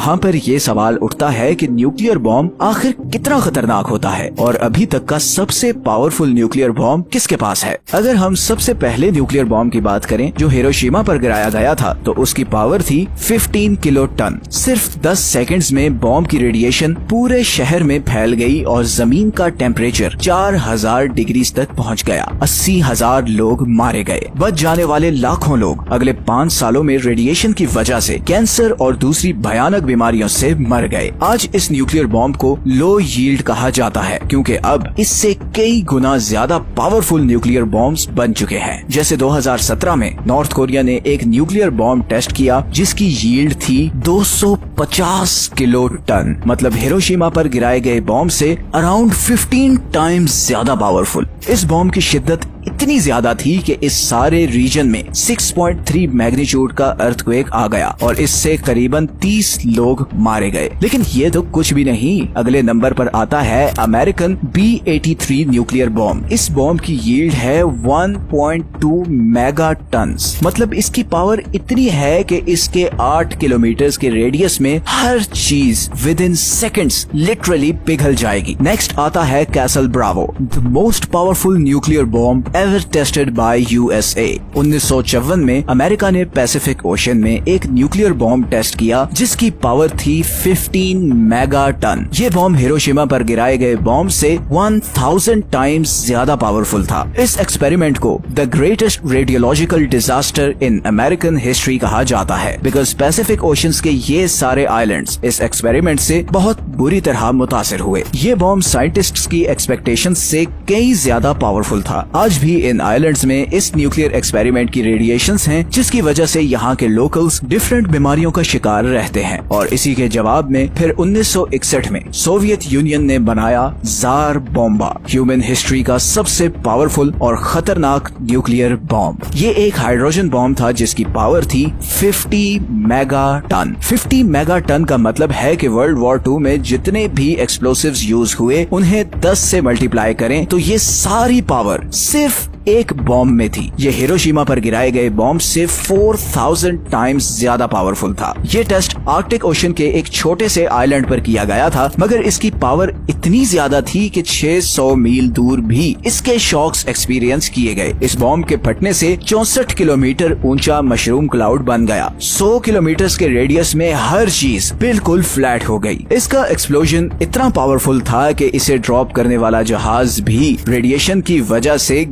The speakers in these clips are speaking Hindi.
यहाँ पर ये सवाल उठता है कि न्यूक्लियर बॉम्ब आखिर कितना खतरनाक होता है और अभी तक का सबसे पावरफुल न्यूक्लियर बॉम्ब किसके पास है। अगर हम सबसे पहले न्यूक्लियर बॉम्ब की बात करें जो हिरोशिमा पर गिराया गया था, तो उसकी पावर थी 15 किलो टन। सिर्फ 10 सेकंड्स में बॉम्ब की रेडिएशन पूरे शहर में फैल गई और जमीन का टेम्परेचर 4000 डिग्री तक पहुँच गया। 80,000 लोग मारे गए। बच जाने वाले लाखों लोग अगले 5 सालों में रेडिएशन की वजह से कैंसर और दूसरी भयानक बीमारियों से मर गए। आज इस न्यूक्लियर बॉम्ब को लो यील्ड कहा जाता है क्योंकि अब इससे कई गुना ज्यादा पावरफुल न्यूक्लियर बॉम्ब्स बन चुके हैं। जैसे 2017 में नॉर्थ कोरिया ने एक न्यूक्लियर बॉम्ब टेस्ट किया जिसकी यील्ड थी 250 किलो टन, मतलब हिरोशिमा पर गिराए गए बॉम्ब से अराउंड 15 टाइम्स ज्यादा पावरफुल। इस बॉम्ब की शिद्दत इतनी ज्यादा थी कि इस सारे रीजन में 6.3 मैग्नीट्यूड का अर्थक्वेक आ गया और इससे करीबन 30 लोग मारे गए। लेकिन ये तो कुछ भी नहीं। अगले नंबर पर आता है अमेरिकन B-83 न्यूक्लियर बॉम्ब। इस बॉम्ब की यील्ड है 1.2 मेगा टन्स, मतलब इसकी पावर इतनी है कि इसके 8 किलोमीटर के रेडियस में हर चीज विद इन सेकेंड्स लिटरली पिघल जाएगी। नेक्स्ट आता है castle Bravo, the most powerful nuclear bomb ever tested by USA। 1954 में अमेरिका ने पैसिफिक ओशन में एक न्यूक्लियर बॉम्ब टेस्ट किया जिसकी पावर थी 15 मेगा टन। ये बॉम्ब हिरोशिमा पर गिराए गए बॉम्ब से 1000 टाइम्स ज्यादा पावरफुल था। इस एक्सपेरिमेंट को the greatest radiological disaster in American history कहा जाता है बिकॉज पैसिफिक ओशंस के ये सारे आइलैंड्स इस एक्सपेरिमेंट से बहुत बुरी तरह मुतासिर हुए। ये बॉम्ब साइंटिस्ट्स की एक्सपेक्टेशंस से कई ज्यादा पावरफुल था। आज भी इन आइलैंड्स में इस न्यूक्लियर एक्सपेरिमेंट की रेडिएशंस हैं जिसकी वजह से यहाँ के लोकल्स डिफरेंट बीमारियों का शिकार रहते हैं। और इसी के जवाब में फिर 1961 में सोवियत यूनियन ने बनाया जार बॉम्बा, ह्यूमन हिस्ट्री का सबसे पावरफुल और खतरनाक न्यूक्लियर बॉम्ब। ये एक हाइड्रोजन बॉम्ब था जिसकी पावर थी 50 मेगा टन। 50 मेगा टन का मतलब है कि वर्ल्ड वॉर 2 में जितने भी एक्सप्लोसिव्स यूज हुए उन्हें 10 से मल्टीप्लाई करें तो ये सारी पावर सिर्फ एक बॉम्ब में थी। ये हिरोशिमा पर गिराए गए बॉम्ब से 4000 टाइम्स ज्यादा पावरफुल था। ये टेस्ट आर्कटिक ओशन के एक छोटे से आइलैंड पर किया गया था, मगर इसकी पावर इतनी ज्यादा थी कि 600 मील दूर भी इसके शॉक्स एक्सपीरियंस किए गए। इस बॉम्ब के फटने से 64 किलोमीटर ऊंचा मशरूम क्लाउड बन गया। 100 किलोमीटर के रेडियस में हर चीज बिल्कुल फ्लैट हो गई। इसका एक्सप्लोजन इतना पावरफुल था कि इसे ड्रॉप करने वाला जहाज भी रेडिएशन की वजह से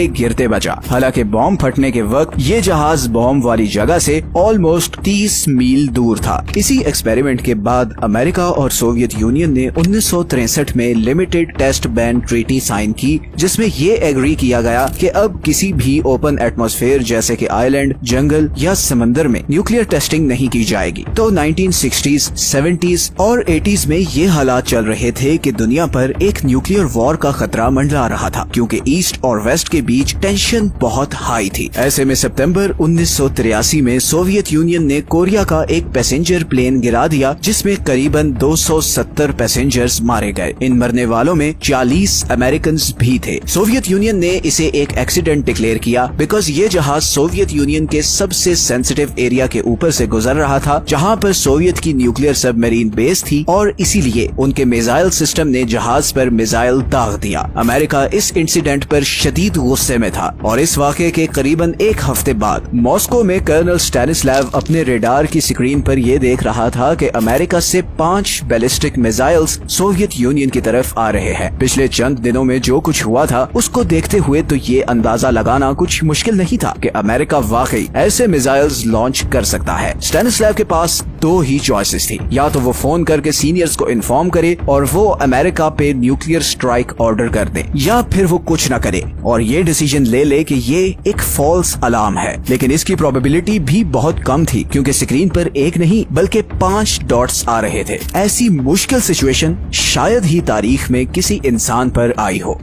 गिरते बचा। हालांकि बॉम्ब फटने के वक्त ये जहाज बॉम्ब वाली जगह से ऑलमोस्ट 30 मील दूर था। इसी एक्सपेरिमेंट के बाद अमेरिका और सोवियत यूनियन ने 1963 में limited test ban treaty sign की जिसमें ये एग्री किया गया कि अब किसी भी ओपन एटमॉस्फेयर जैसे कि आइलैंड, जंगल या समंदर में न्यूक्लियर टेस्टिंग नहीं की जाएगी। तो 1960s, 70s और 80s में ये हालात चल रहे थे कि दुनिया पर एक न्यूक्लियर वॉर का खतरा मंडरा रहा था क्योंकि ईस्ट और वेस्ट के बीच टेंशन बहुत हाई थी। ऐसे में सितंबर 1983 में सोवियत यूनियन ने कोरिया का एक पैसेंजर प्लेन गिरा दिया जिसमें करीबन 270 पैसेंजर्स मारे गए। इन मरने वालों में 40 अमेरिकन भी थे। सोवियत यूनियन ने इसे एक एक्सीडेंट डिक्लेयर किया बिकॉज ये जहाज सोवियत यूनियन के सबसे सेंसिटिव एरिया के ऊपर से गुजर रहा था जहाँ पर सोवियत की न्यूक्लियर सबमरीन बेस थी और इसीलिए उनके मिसाइल सिस्टम ने जहाज पर मिसाइल दाग दिया। अमेरिका इस इंसिडेंट पर शदीद गुस्से में था और इस वाक़े के करीबन एक हफ्ते बाद मॉस्को में कर्नल स्टैनिस्लैव अपने रेडार की स्क्रीन पर यह देख रहा था कि अमेरिका से 5 बैलिस्टिक मिसाइल्स सोवियत यूनियन की तरफ आ रहे हैं। पिछले चंद दिनों में जो कुछ हुआ था उसको देखते हुए तो ये अंदाजा लगाना कुछ मुश्किल नहीं था कि अमेरिका वाकई ऐसे मिसाइल्स लॉन्च कर सकता है। स्टैनिस्लैव के पास 2 ही चॉइसेस थी, या तो वो फोन करके सीनियर्स को इन्फॉर्म करे और वो अमेरिका पे न्यूक्लियर स्ट्राइक ऑर्डर कर दे, या फिर वो कुछ न करे और ये डिसीजन ले कि ये एक फॉल्स अलार्म है। लेकिन इसकी प्रोबेबिलिटी भी बहुत कम थी क्योंकि स्क्रीन पर एक नहीं बल्कि 5 डॉट्स आ रहे थे। ऐसी मुश्किल सिचुएशन शायद ही तारीख में किसी इंसान पर आई हो।